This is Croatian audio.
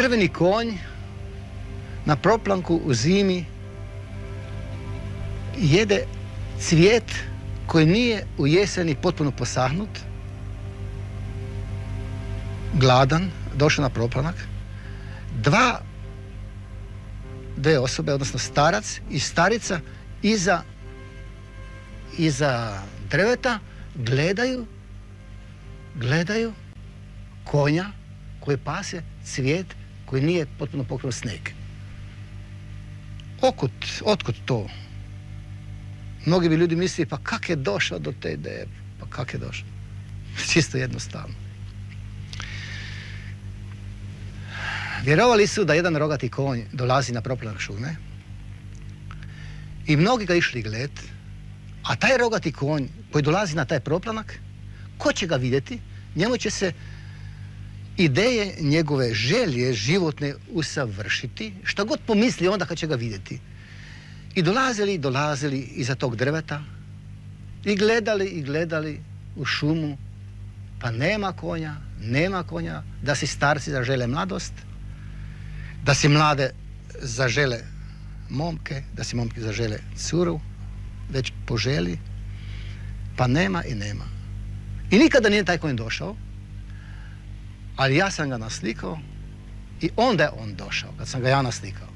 crveni konj na proplanku u zimi jede cvijet koji nije u jeseni potpuno posahnut, gladan, došao na proplanak. Dve osobe, odnosno starac i starica iza drveta gledaju konja koji pase cvijet koji nije potpuno pokrio snijeg. Otkud to? Mnogi bi ljudi mislili, pa kak je došao do te ideje? Pa kak je došao? Čisto jednostavno. Vjerovali su da jedan rogati konj dolazi na proplanak šume i mnogi ga išli gled, a taj rogati konj koji dolazi na taj proplanak, ko će ga vidjeti? Njemu će se ideje njegove želje životne usavršiti, što god pomisli onda kad će ga vidjeti. I dolazili iza tog drveta i gledali u šumu, pa nema konja, da si starci zažele mladost, da si mlade zažele momke, da si momke zažele curu, već poželi, pa nema. I nikada nije taj konj došao, ali ja sam ga naslikao i onda je on došao, kad sam ga ja naslikao.